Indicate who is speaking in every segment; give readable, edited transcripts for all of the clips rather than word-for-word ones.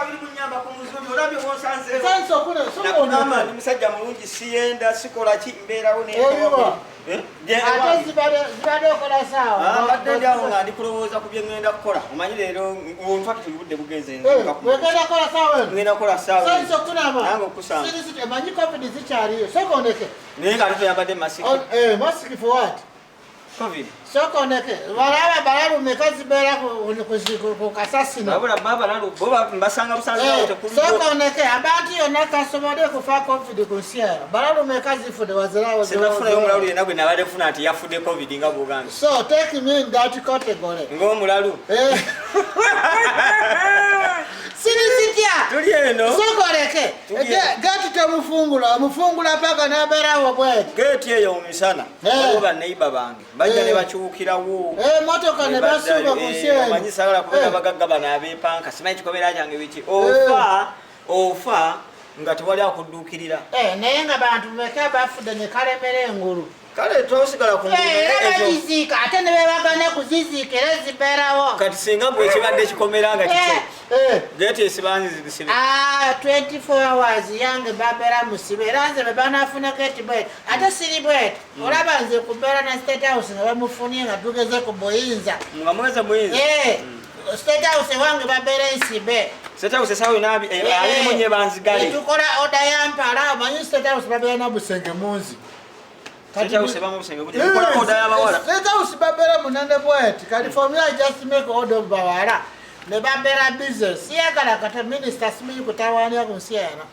Speaker 1: biri munyamba ku muzubi olabye wonsanze
Speaker 2: Sanso kuna
Speaker 1: somo ndi musajja mulungi siyenda sikola ki mbeerawo ne
Speaker 2: ate zibadde okola saawa
Speaker 1: badde ndyawo nga ndi kulowooza ku bye ŋŋenda kukola omanyi leero nfa tulibudde bugenze
Speaker 2: wegenda kola saawa
Speaker 1: ŋŋenda kukola saawa
Speaker 2: Sanso kunama
Speaker 1: nange okusanga
Speaker 2: emanyi covid zikyaliyo sokoneke
Speaker 1: naye nga ate toyambadde masiki
Speaker 2: masiki for what
Speaker 1: covid
Speaker 2: sokoneke balaba balalume kazibeera ku kasasino
Speaker 1: babula babalalu bo mbasanga busanza tekuli
Speaker 2: sokoneke abantu yonna kasobodde kufa covid ku nsi eno balalume kazifudde wazirawo
Speaker 1: senafunayo omulalu yenna gwe nabadde funa nti yafudde covid nga buganda
Speaker 2: so take me in that category
Speaker 1: ng'omulalu
Speaker 2: sinisitya
Speaker 1: tuli eno
Speaker 2: sokoleke gati temufungula paka nabeerawo bweti
Speaker 1: geeti eyo mu misana waliwo banneiba bange bajja ne bakyukirawo
Speaker 2: motoka ne basuuka ku nsi eno
Speaker 1: omanyi sagala kubeera bagagga bano abeepanka simanyi kikobera kyange biki ofa nga tewali akudduukirira
Speaker 2: naye nga bantu meka bafudde ne kalemera engulu
Speaker 1: kale tosigala ku
Speaker 2: bagiziika ate ne bebagana kuziziika era zibeerawo
Speaker 1: kati singa bwe ekibadde kikomera nga kiki geeti esibanzizisibe
Speaker 2: 24 hours yange babeera musibe era nze be banafuna keti bweti ate siri bweti olaba nze kubeera na state house nga bamufunye nga tugeze ku buyinza
Speaker 1: nga mweze buyinza
Speaker 2: state house wange babeera ensibe
Speaker 1: state house esawo alimu nye banzigale
Speaker 2: tukola oda yampala omanyi state house babeera na busenge munzi
Speaker 1: State house bamu busenge bukola oda y'abawala
Speaker 2: state house babeera munene bweti California just make order of bawala ne babeera business siyagala kata minister simanyi kutawaanya ku nsi eno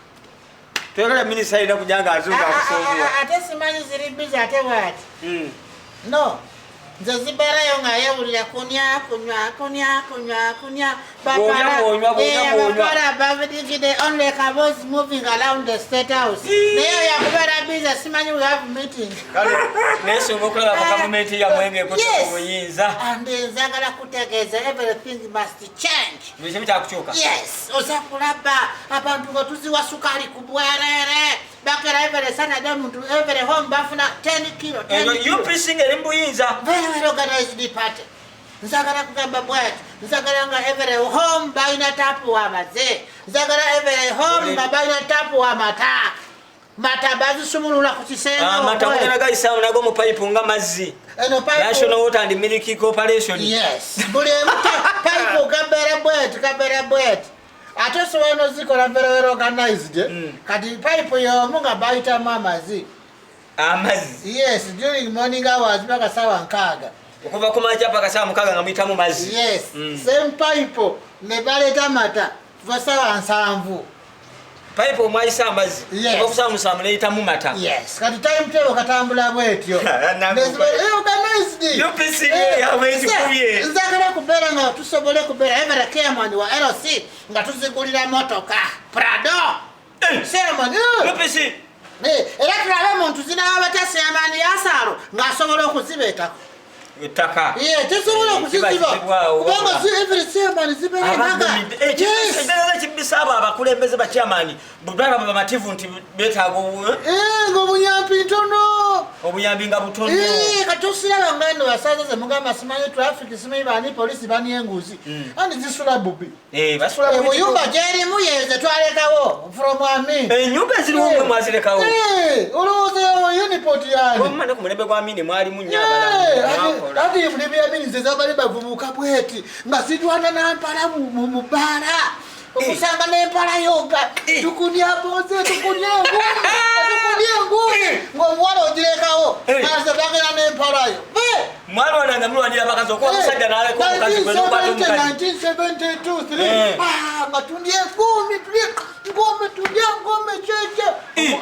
Speaker 1: twegala minisita alina kujanga azuuka akusombera
Speaker 2: ate simanyi ziri busy ate bwati no nze zibeerayo nga yewulira kunya bapala babidigide only kabos moving around the state house naye yakubeera busy simanyi we have meeting
Speaker 1: naye singa okulaba ku gavumenti yamwenge ekotoka obuyinza
Speaker 2: ande nzagala kutegeeza everything must change
Speaker 1: ekimu kyakukyuka
Speaker 2: yes oza kulaba abantu nga tuziwa sukali ku bwerere bakera every Saturday muntu every home bafuna 10 kilo
Speaker 1: UPC ngeri mbuyinza
Speaker 2: very well organized party nzagala kugamba bwati nzagala nga every home baina tapu wa maze nzagala every home baina tapu wa mata bazisumulula ku kisenga
Speaker 1: mata mugana gaisa nago mu pipe nga mazzi National Water and Milk Corporation
Speaker 2: yes buli pipe kabera bwati ate sobola zikola very organized kati pipe yomu nga bayita amazi yes during morning hours mpaka sawa nkaaga
Speaker 1: okuva ku makya paka sawa mukaaga nga muyitamu mazzi
Speaker 2: yes same pipe ne baleta mata kuva sawa 7
Speaker 1: pipe omwayisa amazzi okuva ku sawa 7 neyitamu mata
Speaker 2: yes kati timetable katambula bwetyo organized
Speaker 1: UPC yawezikubye
Speaker 2: nzagala kubeera nga tusobole kubeera every chairman wa LC nga tuzigulira motoka Prado chairman
Speaker 1: UPC
Speaker 2: era tulabe muntu zinaba batasiyamani yasaalo ng'asobola okuzibeetako
Speaker 1: ettaka
Speaker 2: tesobola okuziziba kubanga every chairman zibeera
Speaker 1: ekibisa abo abakulembeze bakyamani bulaba bamativu nti beetaaga
Speaker 2: ng'obuyambi ntono
Speaker 1: obuyambi nga butono
Speaker 2: kati osiraba ngano basaza ze mugamba simanyi traffic simanyi bani polisi bani enguzi andi zisula bubi obuyumba gyerimu yeyo twalekawo from Amin
Speaker 1: enyumba eziriwo mwe mwazirekawo
Speaker 2: olowooza uniport yani
Speaker 1: omumane ku mulembe gwa Amini mwalimu nnyo abalamu
Speaker 2: ati mulembe ya Amini ze zabali bavubuka bweti nga zitwana nampala mu bbala okusanga n'empala yoga tukunya boze tukunya ngumi ng'omuwala ogirekawo aze bagera n'empala yo
Speaker 1: mwana wananga mulwanira bakazi okuba omusajja n'aleka omukazi gwe n'okwata omukazi
Speaker 2: 1972 nga tundye ngome kyekye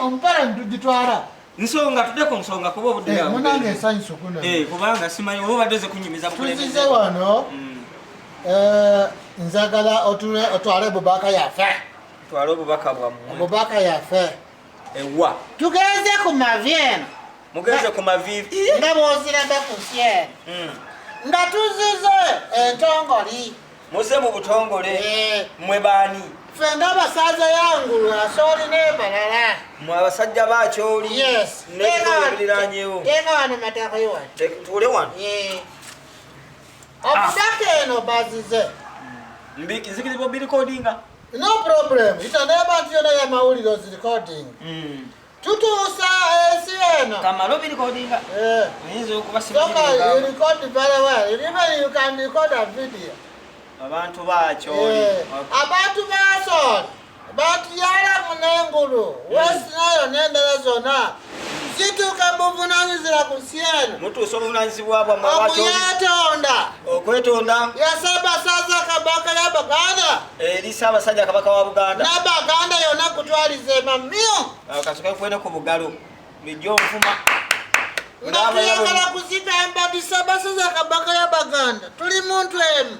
Speaker 2: omupala ntugitwala
Speaker 1: nsonga tuddeko nsonga kuba obudde
Speaker 2: munange ensanyusa
Speaker 1: kubanga simanyi oba badde ze kunyumiza
Speaker 2: tuzize wano nzagala otwale Obubaka yaffe
Speaker 1: twale obubaka bwammwe
Speaker 2: Obubaka yaffe
Speaker 1: ewa
Speaker 2: tugeze ku mavi eno
Speaker 1: mugeze ku mavivi
Speaker 2: nga bw'oziraga ku nsi eno nga tuzize entongoli
Speaker 1: muze mu butongole mmwe baani
Speaker 2: ffe ng'abasaza yangulu asooli n'ebalala
Speaker 1: mmwe abasajja bakyoli netuliranyewo
Speaker 2: tenga wano mataka yo wano
Speaker 1: tuule wano
Speaker 2: Obubaka eno bazize
Speaker 1: nzikirizibwa birikodinga
Speaker 2: No problem. Itaneba tiona ya mawuliro zi recording. Tutusa sieno.
Speaker 1: Kamaro bi recording. Nizo kuba simanyira.
Speaker 2: So you record very well. Even you can record a video.
Speaker 1: Abantu bacho.
Speaker 2: Abantu baso. Abantu yala munengulu. West nayo nendera zona. Zitu kabuvunanyizira ku sieno.
Speaker 1: Mutu osobuvunanyizibwa bwa mwabacho.
Speaker 2: Yetonda.
Speaker 1: Okwetonda.
Speaker 2: Yasaba saza Kabaka ya Baganda.
Speaker 1: Eri Ssaabasajja Kabaka wa Buganda.
Speaker 2: Na Baganda yona kutwalize mamio.
Speaker 1: Kasuka kwenda ku bugalo. Bijjo nfuma.
Speaker 2: Natuyagala kuzika embadi Ssaabasajja Kabaka ya Baganda. Tuli muntu emu.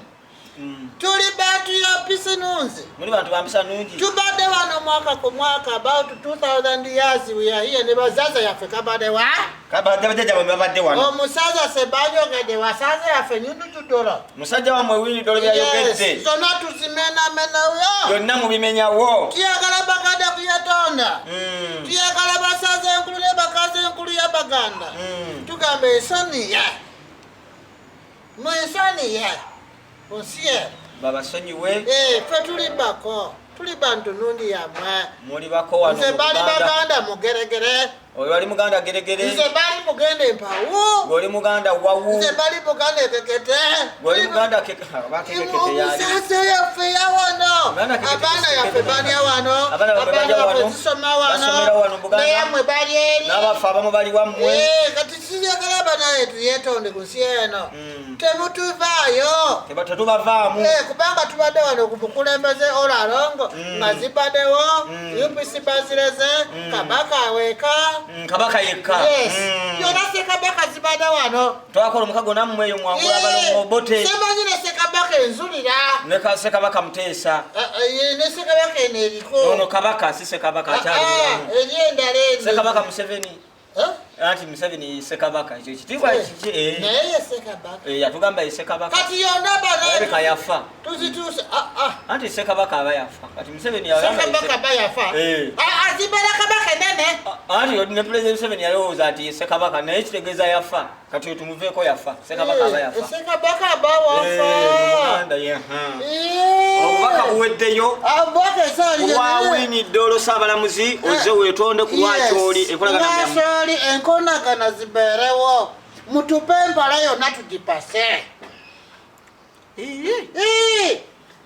Speaker 2: Tuli bantu ya pisi nunzi.
Speaker 1: Muli bantu bampisa nungi.
Speaker 2: Tubadde wano mwaka ku mwaka about 2000 years we are here ne bazaza yaffe kabadde wa?
Speaker 1: Kabadde bajja babadde wano.
Speaker 2: Omusaza Sebanyogedde wasaza yaffe nyundu tudola.
Speaker 1: Musajja wa Owiny-Dollo byayogedde.
Speaker 2: Yes, zonna tuzimena yo.
Speaker 1: Yonna mubimenyawo.
Speaker 2: Tuyagala Baganda ku Yetonda. Tuyagala basaza enkulu ne bakazi enkulu ya Baganda. Tugambe ensoni ye. Mu ensoni ye. Bonsier.
Speaker 1: Baba sonyiwe.
Speaker 2: Fe tuli bako. Tuli bantu nundi ya mwa.
Speaker 1: Muli bako wano.
Speaker 2: Nze bali Baganda mugeregere.
Speaker 1: Oyo ali Muganda geregere.
Speaker 2: Nze bali mugende mpawu.
Speaker 1: Oli Muganda wawu.
Speaker 2: Nze bali Buganda kekete.
Speaker 1: Oli Muganda kekete yali.
Speaker 2: Omusase yaffe ya wano. Abaana yaffe bali ya wano. Abaana yaffe zisoma wano.
Speaker 1: Basomera wano Buganda.
Speaker 2: Neyamwe bali eri.
Speaker 1: N'abafu abamu bali wammwe.
Speaker 2: Kati siyagala banaye tuyetonde ku nsi eno. Temutuvaayo.
Speaker 1: Tetubavaamu.
Speaker 2: Kubanga tubadde wano ku bukulembeze Olalongo. Nga zibaddewo. UPC bazireze. Kabaka aweka.
Speaker 1: Kabaka yekka.
Speaker 2: Yes. Yona Ssekabaka zibadde wano.
Speaker 1: Twakola omukago nammwe eyo mwangula abalongo bote.
Speaker 2: Semanyire Ssekabaka enzulira.
Speaker 1: Ne Ssekabaka Muteesa.
Speaker 2: Ne Ssekabaka eno eriko.
Speaker 1: Ono Kabaka si Ssekabaka akyali mulamu.
Speaker 2: Eri endala eno.
Speaker 1: Ssekabaka Museveni. Anti Museveni Ssekabaka ekyo kitiibwa kiki?
Speaker 2: Naye Ssekabaka.
Speaker 1: Yatugamba ye Ssekabaka.
Speaker 2: Kati yonna banaye.
Speaker 1: Erika yafa.
Speaker 2: Tuzituuse.
Speaker 1: Anti Ssekabaka aba yafa. Kati Museveni
Speaker 2: Ssekabaka aba yafa. Azibala Kabaka nene.
Speaker 1: Anti ne President Museveni yalowooza nti ye Ssekabaka naye kitegeeza yafa. Kati tumuveeko yafa. Ssekabaka aba yafa.
Speaker 2: Ssekabaka aba wafa.
Speaker 1: Muganda ye. Obubaka buweddeyo.
Speaker 2: Obubaka esaali
Speaker 1: wa Owiny-Dollo Ssaabalamuzi ozze weetonde ku lwakyoli enkolagana
Speaker 2: enkonagana zibeerewo mutupe empala yonna tugipase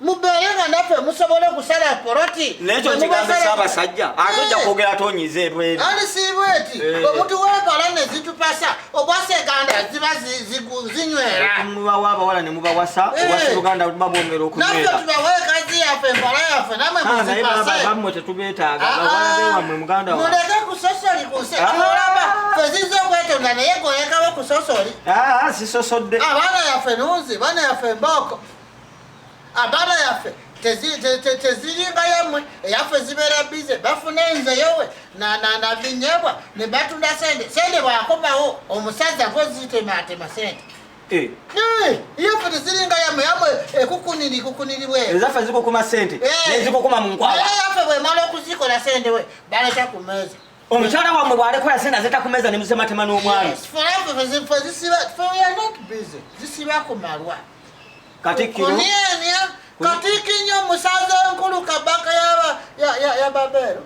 Speaker 2: mubeere naffe musobole okusala poloti
Speaker 1: nekyo kigambe Ssaabasajja ate ojja kwogera tonyize ebweru
Speaker 2: ani siibweti omuntu w'empala ne zitupasa obwaseganda ziba zinywera
Speaker 1: mubawa abawala ne mubawasa obwaseruganda babomera okunywera
Speaker 2: naffe tubawe ekazi yaffe empala yaffe namwe muzipase
Speaker 1: bammwe tetubeetaaga abawala bewammwe muganda wa
Speaker 2: muleke kusosoli kunse amulaba fezize okwetonda naye goyekawo kusosoli
Speaker 1: sisosodde
Speaker 2: abaana yaffe nunzi baana yaffe mbooko abaana yaffe teziringa yamwe eyaffe zibeera bize bafuna enzeyowe na binyebwa ne batunda sente bwakomawo omusaza gweziitematema sente yaffe teziringa yamwe ekukuniribwe
Speaker 1: ezaffe zikukuma sente nezikukuma mu nkwala
Speaker 2: yaffe bwemala okuzikola sente we baleta ku meeza
Speaker 1: omukyala wammwe bw'alekola sente azeta ku meeza ne musematema n'omwami
Speaker 2: zisiba ku malwa
Speaker 1: Katikkiro
Speaker 2: Katikinyo musaza nkulu Kabaka ya Babero.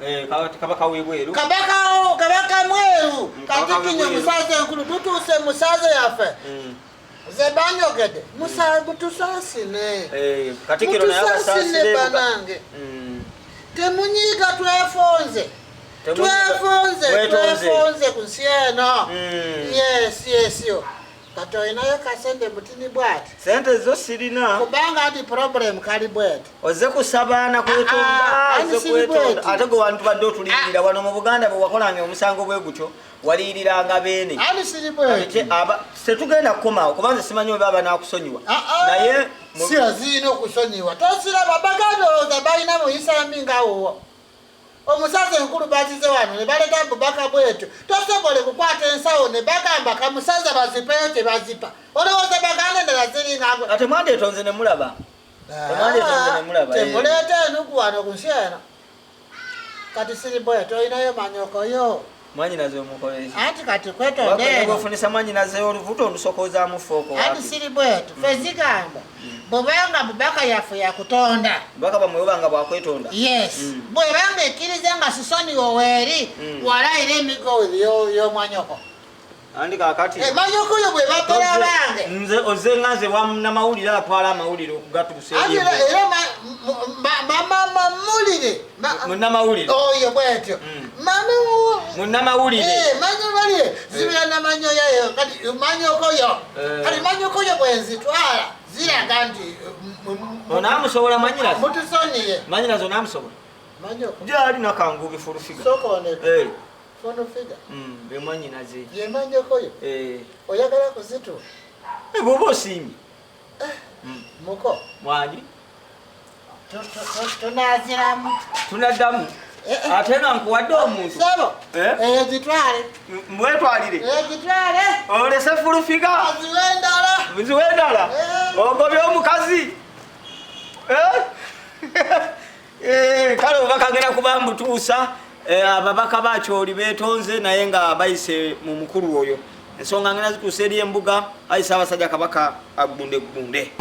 Speaker 1: Kabaka w'ebweru.
Speaker 2: Kabaka mweru. Katikinyo musaza nkulu tutuse musaza yaffe. Zebanyogedde. Musaza tusasine.
Speaker 1: Katikkiro naye abasasine
Speaker 2: banange. Temunyiga twefonze. Twefonze ku nsi eno. Yes yo. Kato inayo kasende mutini bwati.
Speaker 1: Sente zo sirina.
Speaker 2: Kubanga ati problem kali bwati.
Speaker 1: Oze kusabana kwetonda. Oze kwetonda. Ate go wantu badde otulirira wano mu Buganda bwe wakolange omusango bwe gutyo waliriranga beene.
Speaker 2: Ani siri bwati.
Speaker 1: Aba setugenda kukomawo kubanze simanyi oba baba nakusonyiwa. Naye
Speaker 2: sira zino kusonyiwa. Tosira babagado za bayina mu isambi ngawo. Omusaza enkulu bazize wano ne baleta Obubaka bwetu tosobole kukwata ensawo ne bagamba kamusaza bazipeyo tebazipa olowooza baganda endala ziringa
Speaker 1: ate mwandeetonze ne mulaba
Speaker 2: temuleeta enuku wano ku nsi eno kati siri bwetu olinayo manyokoyo
Speaker 1: Mwanyinaze omukolezi.
Speaker 2: Anti kati Kwetonde.
Speaker 1: Bafunisa mwanyinaze oluvuto olusokoza mu foko.
Speaker 2: Anti siri bwetu. Fezigamba. Bobanga Obubaka yafu ya kutonda.
Speaker 1: Baka bamwebanga bwa Kwetonda.
Speaker 2: Yes. Bwebanga ekkiriza nga sisoni woweeri walayira emigo yo mwanyoko.
Speaker 1: Andi kakati.
Speaker 2: Manyoko yo bwe bakola bange.
Speaker 1: Nze ozengaze wa namawulire atwala amawulire okugatuuse.
Speaker 2: Era mama mulire.
Speaker 1: Munamawulire.
Speaker 2: Oyo bwetyo.
Speaker 1: Munamawulire.
Speaker 2: Manyamawulire. Zibira namanyo yayo kati manyoko yo. Kati manyoko yo bwenzitwala ziraga nti
Speaker 1: onamusobola manyirazo.
Speaker 2: Mutusoniye.
Speaker 1: Manyirazo onamusobola.
Speaker 2: Manyoko.
Speaker 1: Gyali nakangubi Fulfigure.
Speaker 2: Sokone. Fulfigure.
Speaker 1: Be mwanyinaze.
Speaker 2: Ye manyoko yo. Oyagala kuzitu.
Speaker 1: Bobo osiimye.
Speaker 2: Muko.
Speaker 1: Mwanyi.
Speaker 2: Tunaziramu.
Speaker 1: Tunaddamu. Ate nga nkuwadde omuntu.
Speaker 2: Sebo. Zitwale.
Speaker 1: Mwetwalire.
Speaker 2: Zitwale.
Speaker 1: Olese Fulfigure.
Speaker 2: Ziwendala.
Speaker 1: Ziwendala. Ogobye omukazi. Kale Obubaka agenda kuba mbutuusa. Ababaka bakyoli beetonze naye nga bayise mu mukulu oyo. Ensonga ngena zituusa eri embuga ayise abasajja Kabaka agunde.